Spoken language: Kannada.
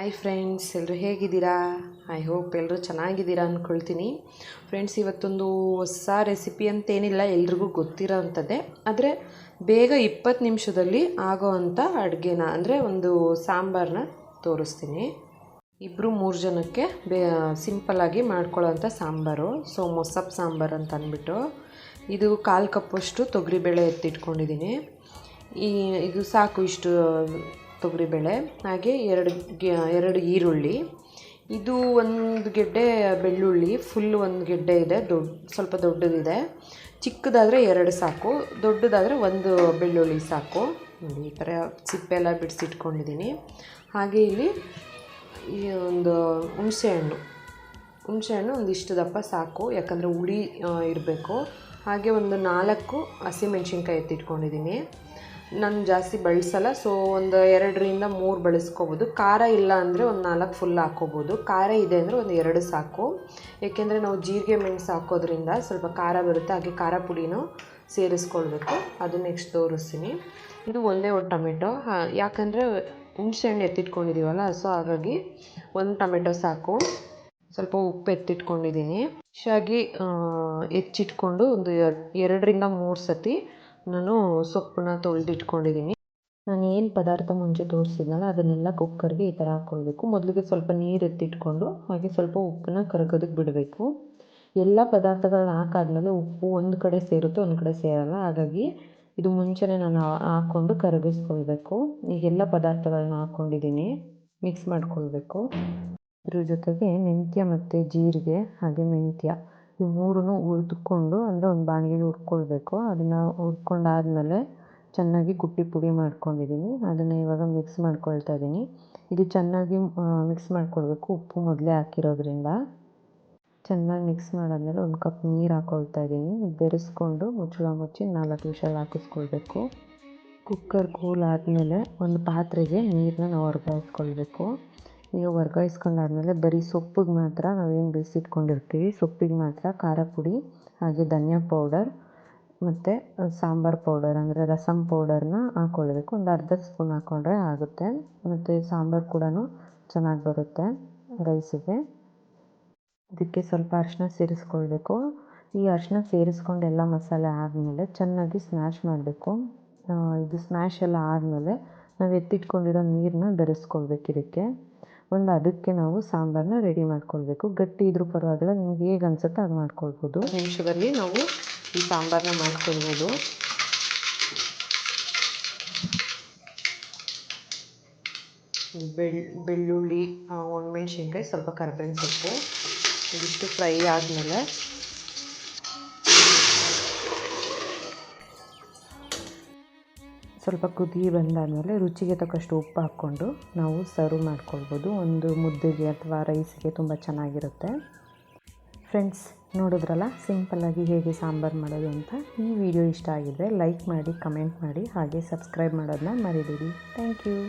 ಹಾಯ್ ಫ್ರೆಂಡ್ಸ್, ಎಲ್ಲರೂ ಹೇಗಿದ್ದೀರಾ? ಐ ಹೋಪ್ ಎಲ್ಲರೂ ಚೆನ್ನಾಗಿದ್ದೀರಾ ಅಂದ್ಕೊಳ್ತೀನಿ. ಫ್ರೆಂಡ್ಸ್, ಇವತ್ತೊಂದು ಹೊಸ ರೆಸಿಪಿ ಅಂತೇನಿಲ್ಲ, ಎಲ್ರಿಗೂ ಗೊತ್ತಿರೋ ಅಂಥದ್ದೇ. ಆದರೆ ಬೇಗ 20 ನಿಮಿಷದಲ್ಲಿ ಆಗೋ ಅಂಥ ಅಡುಗೆನ, ಅಂದರೆ ಒಂದು ಸಾಂಬಾರನ್ನ ತೋರಿಸ್ತೀನಿ. 2-3 ಜನಕ್ಕೆ ಸಿಂಪಲ್ಲಾಗಿ ಮಾಡ್ಕೊಳ್ಳೋವಂಥ ಸಾಂಬಾರು. ಸೊ ಮೊಸಪ್ಪು ಸಾಂಬಾರು ಅಂತ ಅಂದ್ಬಿಟ್ಟು ಇದು 1/4 ಕಪ್ಪಷ್ಟು ತೊಗರಿಬೇಳೆ ಎತ್ತಿಟ್ಕೊಂಡಿದ್ದೀನಿ. ಇದು ಸಾಕು, ಇಷ್ಟು ತೊಗರಿಬೇಳೆ. ಹಾಗೆ 2 ಈರುಳ್ಳಿ, ಇದು 1 ಗೆಡ್ಡೆ ಬೆಳ್ಳುಳ್ಳಿ, ಫುಲ್ 1 ಗೆಡ್ಡೆ ಇದೆ, ಸ್ವಲ್ಪ ದೊಡ್ಡದಿದೆ. ಚಿಕ್ಕದಾದರೆ 2 ಸಾಕು, ದೊಡ್ಡದಾದರೆ 1 ಬೆಳ್ಳುಳ್ಳಿ ಸಾಕು. ನೋಡಿ, ಈ ಥರ ಸಿಪ್ಪೆ ಎಲ್ಲ ಬಿಡಿಸಿಟ್ಕೊಂಡಿದ್ದೀನಿ. ಹಾಗೆ ಇಲ್ಲಿ ಒಂದು ಹುಣಸೆಹಣ್ಣು ಒಂದಿಷ್ಟು ದಪ್ಪ ಸಾಕು, ಯಾಕಂದರೆ ಹುಳಿ ಇರಬೇಕು. ಹಾಗೆ ಒಂದು 4 ಹಸಿಮೆಣ್ಸಿನ್ಕಾಯಿ ಎತ್ತಿಟ್ಕೊಂಡಿದ್ದೀನಿ. ನಾನು ಜಾಸ್ತಿ ಬಳಸಲ್ಲ, ಸೊ ಒಂದು 2-3 ಬಳಸ್ಕೋಬೋದು. ಖಾರ ಇಲ್ಲ ಅಂದರೆ ಒಂದು 4 ಫುಲ್ ಹಾಕ್ಕೋಬೋದು. ಖಾರ ಇದೆ ಅಂದರೆ ಒಂದು 2 ಸಾಕು, ಏಕೆಂದರೆ ನಾವು ಜೀರಿಗೆ ಮೆಣಸು ಹಾಕೋದ್ರಿಂದ ಸ್ವಲ್ಪ ಖಾರ ಬರುತ್ತೆ. ಹಾಗೆ ಖಾರ ಪುಡಿನೂ ಸೇರಿಸ್ಕೊಳ್ಬೇಕು, ಅದು ನೆಕ್ಸ್ಟ್ ತೋರಿಸ್ತೀನಿ. ಇದು ಒಂದೇ ಒಂದು ಟೊಮೆಟೊ, ಯಾಕಂದರೆ ಹುಣಸೆಹಣ್ಣು ಎತ್ತಿಟ್ಕೊಂಡಿದ್ದೀವಲ್ಲ, ಸೊ ಹಾಗಾಗಿ 1 ಟೊಮೆಟೊ ಸಾಕು. ಸ್ವಲ್ಪ ಉಪ್ಪು ಎತ್ತಿಟ್ಕೊಂಡಿದ್ದೀನಿ. ಹುಷಾಗಿ ಹೆಚ್ಚಿಟ್ಕೊಂಡು ಒಂದು 2-3 ಸತಿ ನಾನು ಸೊಪ್ಪನ್ನ ತೊಳೆದಿಟ್ಕೊಂಡಿದ್ದೀನಿ. ನಾನು ಏನು ಪದಾರ್ಥ ಮುಂಚೆ ತೋರಿಸಿದ್ನಲ್ಲ ಅದನ್ನೆಲ್ಲ ಕುಕ್ಕರ್ಗೆ ಈ ಥರ ಹಾಕ್ಕೊಳ್ಬೇಕು. ಮೊದಲಿಗೆ ಸ್ವಲ್ಪ ನೀರು ಎತ್ತಿಟ್ಕೊಂಡು ಹಾಗೆ ಸ್ವಲ್ಪ ಉಪ್ಪನ್ನ ಕರಗೋದಕ್ಕೆ ಬಿಡಬೇಕು. ಎಲ್ಲ ಪದಾರ್ಥಗಳನ್ನ ಹಾಕಾದ್ಮೇಲೆ ಉಪ್ಪು ಒಂದು ಕಡೆ ಸೇರುತ್ತೆ, ಒಂದು ಕಡೆ ಸೇರಲ್ಲ. ಹಾಗಾಗಿ ಇದು ಮುಂಚೆನೇ ನಾನು ಹಾಕ್ಕೊಂಡು ಕರಗಿಸ್ಕೊಳ್ಬೇಕು. ಈಗೆಲ್ಲ ಪದಾರ್ಥಗಳನ್ನ ಹಾಕ್ಕೊಂಡಿದ್ದೀನಿ, ಮಿಕ್ಸ್ ಮಾಡ್ಕೊಳ್ಬೇಕು. ಇದ್ರ ಜೊತೆಗೆ ಮೆಂತ್ಯ ಮತ್ತು ಜೀರಿಗೆ ಹಾಗೆ ಮೆಂತ್ಯ ಈ 3 ಹುರಿದುಕೊಂಡು, ಅಂದರೆ ಒಂದು ಬಾಣಲೆಗೆ ಹುರ್ಕೊಳ್ಬೇಕು. ಅದನ್ನು ಹುರ್ಕೊಂಡಾದ್ಮೇಲೆ ಚೆನ್ನಾಗಿ ಕುಟ್ಟಿ ಪುಡಿ ಮಾಡ್ಕೊಂಡಿದ್ದೀನಿ. ಅದನ್ನು ಇವಾಗ ಮಿಕ್ಸ್ ಮಾಡ್ಕೊಳ್ತಾ ಇದ್ದೀನಿ. ಇದು ಚೆನ್ನಾಗಿ ಮಿಕ್ಸ್ ಮಾಡ್ಕೊಳ್ಬೇಕು, ಉಪ್ಪು ಮೊದಲೇ ಹಾಕಿರೋದ್ರಿಂದ. ಚೆನ್ನಾಗಿ ಮಿಕ್ಸ್ ಮಾಡಾದ್ಮೇಲೆ 1 ಕಪ್ ನೀರು ಹಾಕ್ಕೊಳ್ತಾ ಇದ್ದೀನಿ. ಬೆರೆಸ್ಕೊಂಡು ಮುಚ್ಚಳ ಮುಚ್ಚಿ 4 ವಿಷಲ್ ಹಾಕಿಸ್ಕೊಳ್ಬೇಕು. ಕುಕ್ಕರ್ ಕೂಲ್ ಆದಮೇಲೆ ಒಂದು ಪಾತ್ರೆಗೆ ನೀರನ್ನ ನಾವು ವರ್ಗಾಯಿಸ್ಕೊಳ್ಬೇಕು. ಈಗ ವರ್ಗಾಯಿಸ್ಕೊಂಡಾದ್ಮೇಲೆ ಬರೀ ಸೊಪ್ಪಿಗೆ ಮಾತ್ರ, ನಾವೇನು ಬೇಯಿಸಿಟ್ಕೊಂಡಿರ್ತೀವಿ ಸೊಪ್ಪಿಗೆ ಮಾತ್ರ ಖಾರ ಪುಡಿ ಹಾಗೆ ಧನಿಯಾ ಪೌಡರ್ ಮತ್ತು ಸಾಂಬಾರು ಪೌಡರ್, ಅಂದರೆ ರಸಮ್ ಪೌಡರ್ನ ಹಾಕ್ಕೊಳ್ಬೇಕು. ಒಂದು ಅರ್ಧ ಸ್ಪೂನ್ ಹಾಕ್ಕೊಂಡ್ರೆ ಆಗುತ್ತೆ. ಮತ್ತು ಸಾಂಬಾರು ಕೂಡ ಚೆನ್ನಾಗಿ ಬರುತ್ತೆ ರೈಸಿಗೆ. ಇದಕ್ಕೆ ಸ್ವಲ್ಪ ಅರಿಶಿನ ಸೇರಿಸ್ಕೊಳ್ಬೇಕು. ಈ ಅರಿಶಿನ ಸೇರಿಸ್ಕೊಂಡು ಎಲ್ಲ ಮಸಾಲೆ ಆದಮೇಲೆ ಚೆನ್ನಾಗಿ ಸ್ಮ್ಯಾಶ್ ಮಾಡಬೇಕು. ಇದು ಸ್ಮ್ಯಾಶ್ ಎಲ್ಲ ಆದಮೇಲೆ ನಾವು ಎತ್ತಿಟ್ಕೊಂಡಿರೋ ನೀರನ್ನ ಬೆರೆಸ್ಕೊಳ್ಬೇಕು. ಇದಕ್ಕೆ ಅದಕ್ಕೆ ನಾವು ಸಾಂಬಾರನ್ನ ರೆಡಿ ಮಾಡ್ಕೊಳ್ಬೇಕು. ಗಟ್ಟಿ ಇದ್ರೂ ಪರವಾಗಿಲ್ಲ, ನಿಮ್ಗೆ ಹೇಗೆ ಅನ್ಸುತ್ತೋ ಅದು ಮಾಡ್ಕೊಳ್ಬೋದು. ನಿಮಿಷದಲ್ಲಿ ನಾವು ಈ ಸಾಂಬಾರನ್ನ ಮಾಡ್ಕೊಳ್ಬೋದು. ಬೆಳ್ಳುಳ್ಳಿ, ಒಣಮೆಣ್ಸಿನ್ಕಾಯಿ, ಸ್ವಲ್ಪ ಕರಿಬೇವಿನ ಸೊಪ್ಪು ಇದಿಷ್ಟು ಫ್ರೈ ಆದಮೇಲೆ ಸ್ವಲ್ಪ ಕುದಿ ಬಂದಾದಮೇಲೆ ರುಚಿಗೆ ತಕ್ಕಷ್ಟು ಉಪ್ಪು ಹಾಕ್ಕೊಂಡು ನಾವು ಸರ್ವ್ ಮಾಡ್ಕೊಳ್ಬೋದು. ಒಂದು ಮುದ್ದೆಗೆ ಅಥವಾ ರೈಸ್ಗೆ ತುಂಬ ಚೆನ್ನಾಗಿರುತ್ತೆ. ಫ್ರೆಂಡ್ಸ್, ನೋಡಿದ್ರಲ್ಲ ಸಿಂಪಲ್ಲಾಗಿ ಹೇಗೆ ಸಾಂಬಾರು ಮಾಡೋದು ಅಂತ. ಈ ವಿಡಿಯೋ ಇಷ್ಟ ಆಗಿದ್ದರೆ ಲೈಕ್ ಮಾಡಿ, ಕಮೆಂಟ್ ಮಾಡಿ, ಹಾಗೆ ಸಬ್ಸ್ಕ್ರೈಬ್ ಮಾಡೋದನ್ನ ಮರಿಬೇಡಿ. Thank you.